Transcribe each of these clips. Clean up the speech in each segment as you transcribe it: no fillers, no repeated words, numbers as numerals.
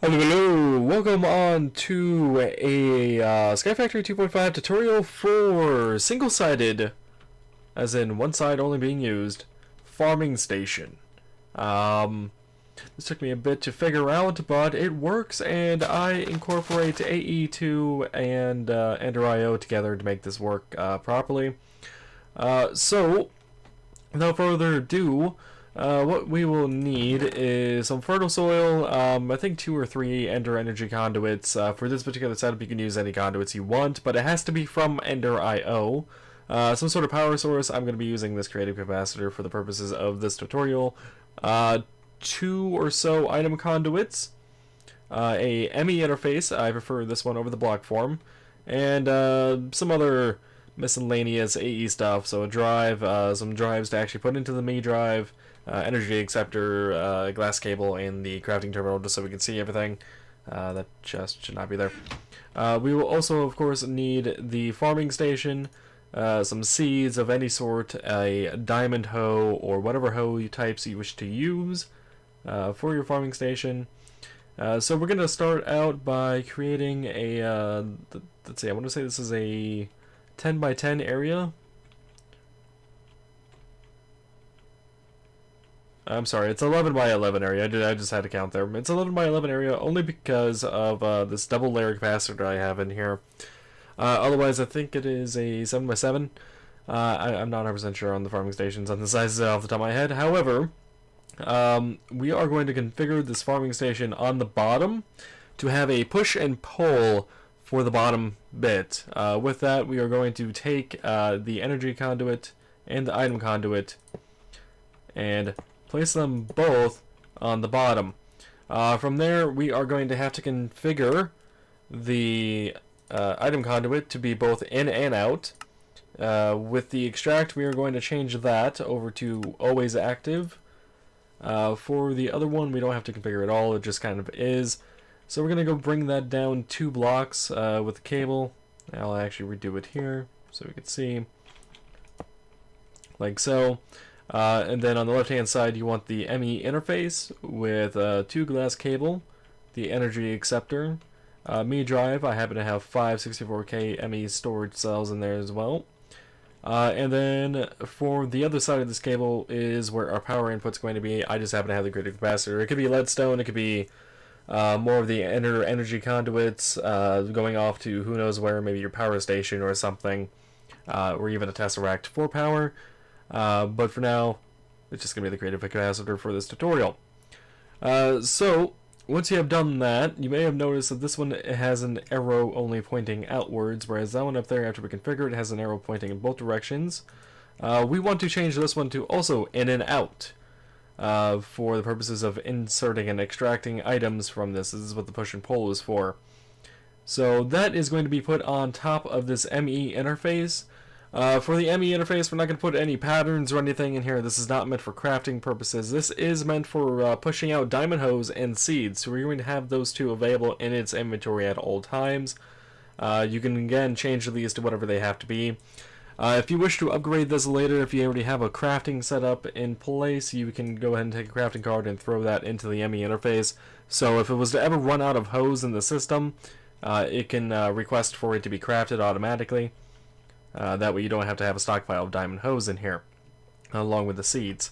Hello, hello! Welcome on to a SkyFactory 2.5 tutorial for single-sided, as in one side only being used, farming station. This took me a bit to figure out, but it works, and I incorporate AE2 and EnderIO together to make this work properly. So, without further ado, what we will need is some fertile soil, I think 2 or 3 Ender energy conduits. For this particular setup you can use any conduits you want, but it has to be from EnderIO. Some sort of power source. I'm going to be using this creative capacitor for the purposes of this tutorial. 2 or so item conduits. A ME interface, I prefer this one over the block form. And some other miscellaneous AE stuff, so a drive, some drives to actually put into the ME drive, energy acceptor, glass cable, and the crafting terminal just so we can see everything. That just should not be there. We will also, of course, need the farming station, some seeds of any sort, a diamond hoe, or whatever hoe types you wish to use for your farming station. So we're going to start out by creating a, let's see, I want to say this is a 10 by 10 area. I'm sorry, it's 11 by 11 area. I just had to count there. It's 11 by 11 area only because of this double layer capacitor I have in here. Otherwise, I think it is a 7 by 7. I'm not 100% sure on the farming stations on the sizes off the top of my head. However, we are going to configure this farming station on the bottom to have a push and pull for the bottom bit. With that, we are going to take the energy conduit and the item conduit and place them both on the bottom. From there, we are going to have to configure the item conduit to be both in and out. With the extract, we are going to change that over to always active. For the other one, we don't have to configure it all, it just kind of is. So we're going to go bring that down 2 blocks with the cable. I'll actually redo it here so we can see. Like so. And then on the left hand side you want the ME interface with 2 glass cable, the energy acceptor, ME drive. I happen to have 5 64K ME storage cells in there as well. And then for the other side of this cable is where our power input's going to be. I just happen to have the creative capacitor. It could be leadstone, it could be more of the energy conduits going off to who knows where, maybe your power station or something, or even a tesseract for power. But for now, it's just going to be the creative capacitor for this tutorial. So, once you have done that, you may have noticed that this one has an arrow only pointing outwards, whereas that one up there, after we configure it, has an arrow pointing in both directions. We want to change this one to also in and out, for the purposes of inserting and extracting items from this. This is what the push and pull is for. So that is going to be put on top of this ME interface. For the ME interface, we're not going to put any patterns or anything in here. This is not meant for crafting purposes. This is meant for pushing out diamond hoes and seeds. So we're going to have those two available in its inventory at all times. You can again change these to whatever they have to be. If you wish to upgrade this later, if you already have a crafting setup in place, you can go ahead and take a crafting card and throw that into the ME interface. So if it was to ever run out of hoes in the system, it can request for it to be crafted automatically. That way you don't have to have a stockpile of diamond hoes in here, along with the seeds.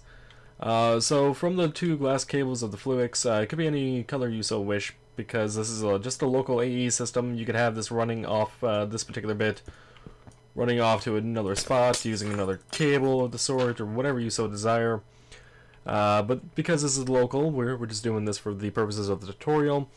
So from the 2 glass cables of the Fluix, it could be any color you so wish, because this is just a local AE system. You could have this running off this particular bit, running off to another spot, using another cable of the sort, or whatever you so desire. But because this is local, we're just doing this for the purposes of the tutorial.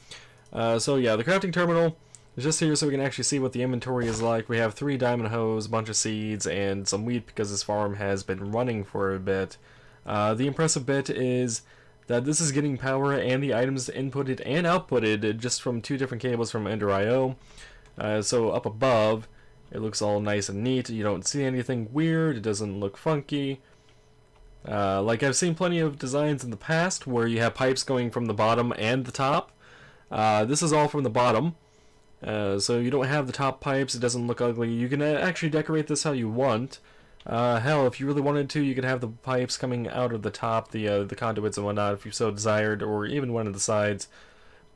So yeah, the crafting terminal is just here so we can actually see what the inventory is like. We have 3 diamond hoes, a bunch of seeds, and some wheat because this farm has been running for a bit. The impressive bit is that this is getting power and the items inputted and outputted just from 2 different cables from EnderIO. So up above, it looks all nice and neat. You don't see anything weird. It doesn't look funky. Like I've seen plenty of designs in the past where you have pipes going from the bottom and the top. This is all from the bottom. So you don't have the top pipes, it doesn't look ugly. You can actually decorate this how you want. Hell, if you really wanted to, you could have the pipes coming out of the top, the conduits and whatnot, if you so desired, or even one of the sides.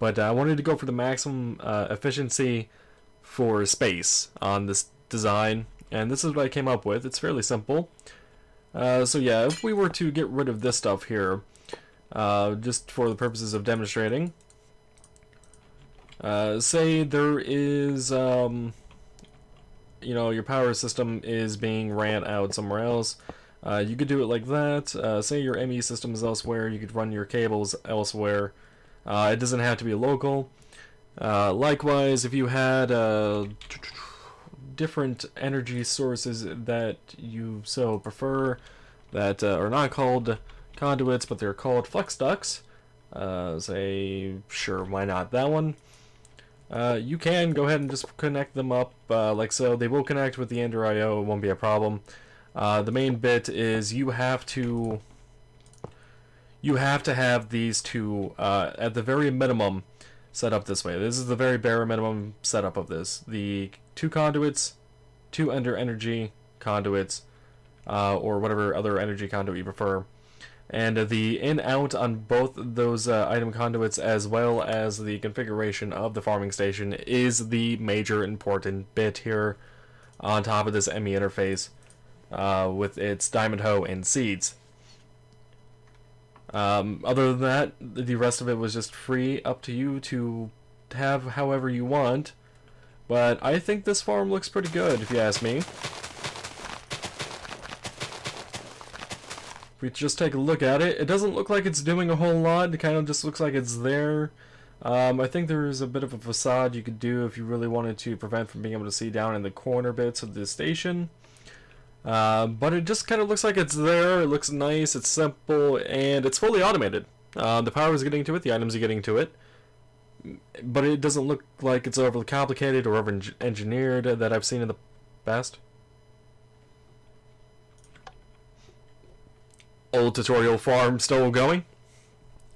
but I wanted to go for the maximum efficiency for space on this design, and this is what I came up with. It's fairly simple. So yeah, if we were to get rid of this stuff here, just for the purposes of demonstrating, say there is, you know, your power system is being ran out somewhere else. You could do it like that. Say your ME system is elsewhere, you could run your cables elsewhere. It doesn't have to be local. Likewise, if you had different energy sources that you so prefer that are not called conduits, but they're called flex ducts, say, sure, why not that one? You can go ahead and just connect them up like so. They will connect with the EnderIO, it won't be a problem. The main bit is you have to have these two at the very minimum set up this way. This is the very bare minimum setup of this. The two conduits, two energy conduits, or whatever other energy conduit you prefer. And the in-out on both those item conduits, as well as the configuration of the farming station, is the major important bit here on top of this ME interface with its diamond hoe and seeds. Other than that, the rest of it was just free, up to you to have however you want. But I think this farm looks pretty good, if you ask me. If we just take a look at it, it doesn't look like it's doing a whole lot. It kind of just looks like it's there. I think there's a bit of a facade you could do if you really wanted to prevent from being able to see down in the corner bits of the station. But it just kind of looks like it's there. It looks nice, it's simple, and it's fully automated. The power is getting to it, the items are getting to it, but it doesn't look like it's overly complicated or over-engineered that I've seen in the past. Old tutorial farm still going.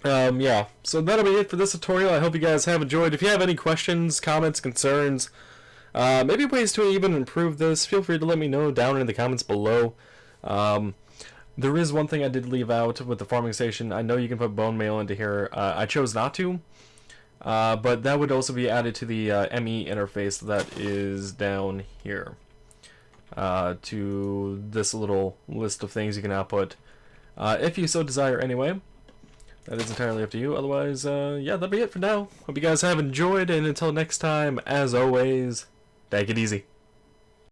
Yeah, so that'll be it for this tutorial. I hope you guys have enjoyed. If you have any questions, comments, concerns, maybe ways to even improve this, feel free to let me know down in the comments below. There is one thing I did leave out with the farming station. I know you can put bone meal into here. I chose not to, but that would also be added to the ME interface that is down here, to this little list of things you can output, if you so desire anyway. That is entirely up to you. Otherwise, yeah, that'll be it for now. Hope you guys have enjoyed, and until next time, as always, take it easy.